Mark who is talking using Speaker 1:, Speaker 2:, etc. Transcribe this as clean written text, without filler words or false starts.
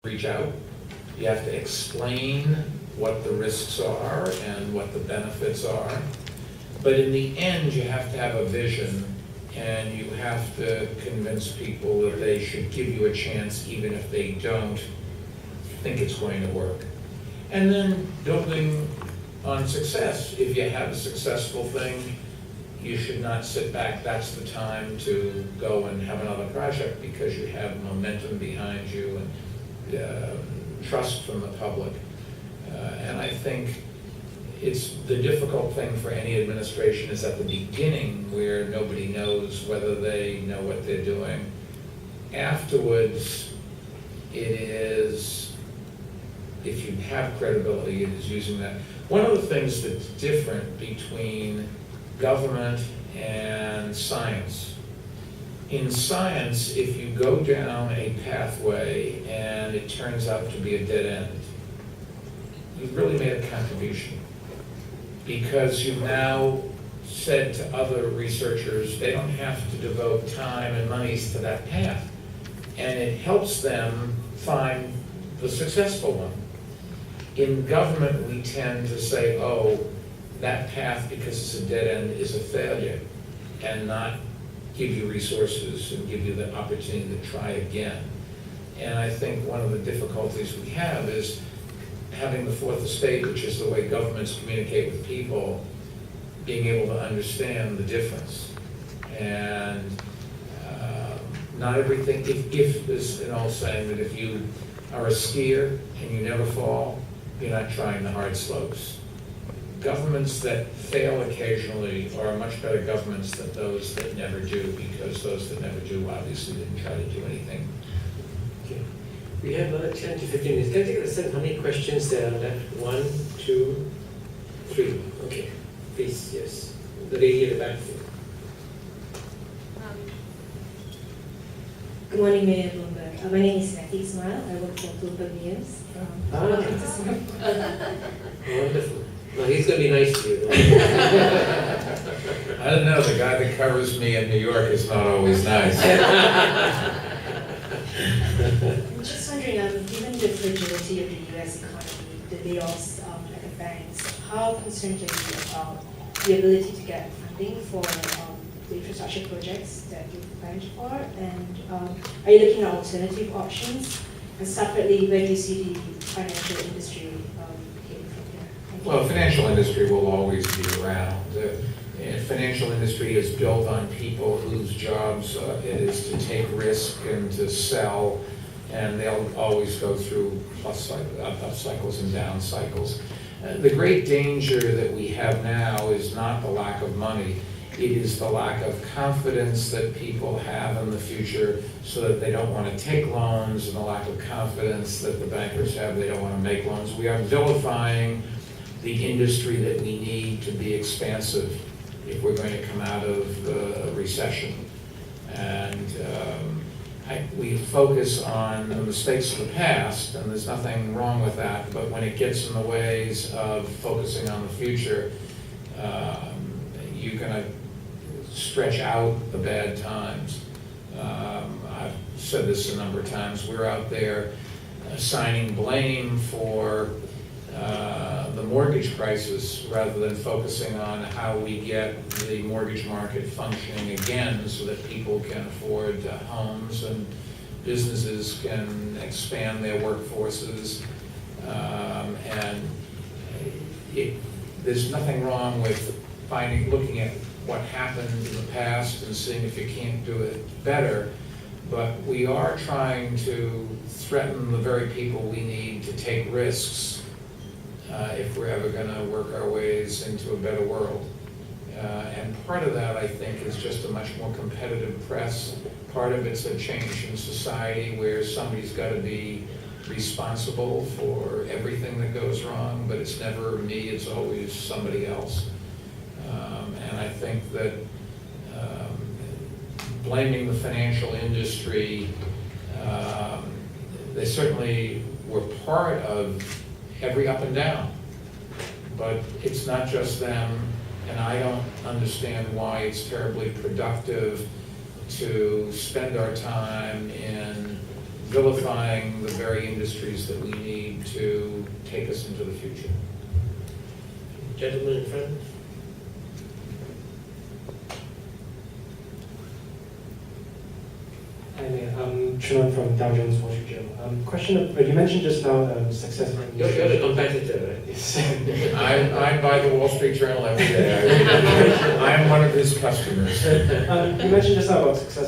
Speaker 1: reach out. You have to explain what the risks are and what the benefits are. But in the end, you have to have a vision, and you have to convince people that they should give you a chance even if they don't think it's going to work. And then building on success. If you have a successful thing, you should not sit back. That's the time to go and have another project because you have momentum behind you and trust from the public. And I think it's the difficult thing for any administration is at the beginning where nobody knows whether they know what they're doing. Afterwards, it is, if you have credibility, it is using that. One of the things that's different between government and science. In science, if you go down a pathway and it turns out to be a dead end, you've really made a contribution because you've now said to other researchers they don't have to devote time and monies to that path. And it helps them find the successful one. In government, we tend to say, oh, that path, because it's a dead end, is a failure, and not give you resources and give you the opportunity to try again. And I think one of the difficulties we have is having the fourth estate, which is the way governments communicate with people, being able to understand the difference. And not everything, if there's an old saying that if you are a skier and you never fall, you're not trying the hard slopes. Governments that fail occasionally are much better governments than those that never do, because those that never do obviously didn't try to do anything.
Speaker 2: Okay. We have 10 to 15 minutes. Can I take a sense how many questions there are left? 1, 2, 3. Okay. Please, yes. The lady at the back.
Speaker 3: Good morning, Mayor Bloomberg. My name is Matthew Ismail. I work for Bloomberg News. Welcome to Smart.
Speaker 2: Wonderful. Well, he's going to be nice to you, though.
Speaker 1: I don't know, the guy that covers me in New York is not always nice.
Speaker 3: I'm just wondering, given the fragility of the US economy, the layoffs at the banks, how concerned are you about the ability to get funding for the infrastructure projects that you've planned for? And are you looking at alternative options? And separately, where do you see the financial industry heading from here? Thank you.
Speaker 1: Well, financial industry will always be around. Financial industry is built on people whose jobs it is to take risk and to sell, and they'll always go through up cycles and down cycles. The great danger that we have now is not the lack of money. It is the lack of confidence that people have in the future, so that they don't want to take loans, and the lack of confidence that the bankers have, they don't want to make loans. We are vilifying the industry that we need to be expansive if we're going to come out of a recession. And we focus on the mistakes of the past, and there's nothing wrong with that, but when it gets in the ways of focusing on the future, you're going to stretch out the bad times. I've said this a number of times. We're out there assigning blame for the mortgage crisis rather than focusing on how we get the mortgage market functioning again so that people can afford homes and businesses can expand their workforces. There's nothing wrong with looking at what happened in the past and seeing if you can't do it better, but we are trying to threaten the very people we need to take risks if we're ever going to work our ways into a better world. And part of that, I think, is just a much more competitive press. Part of it's a change in society where somebody's got to be responsible for everything that goes wrong, but it's never me, it's always somebody else. And I think that blaming the financial industry, they certainly were part of every up and down, but it's not just them, and I don't understand why it's terribly productive to spend our time in vilifying the very industries that we need to take us into the future.
Speaker 2: Gentleman in front.
Speaker 4: Hi there, I'm Truman from Dow Jones Wall Street Journal. Question, you mentioned just now success in
Speaker 2: You're the competitor, right?
Speaker 4: Yes.
Speaker 1: I buy the Wall Street Journal every day. I am one of his customers.
Speaker 4: You mentioned just now about success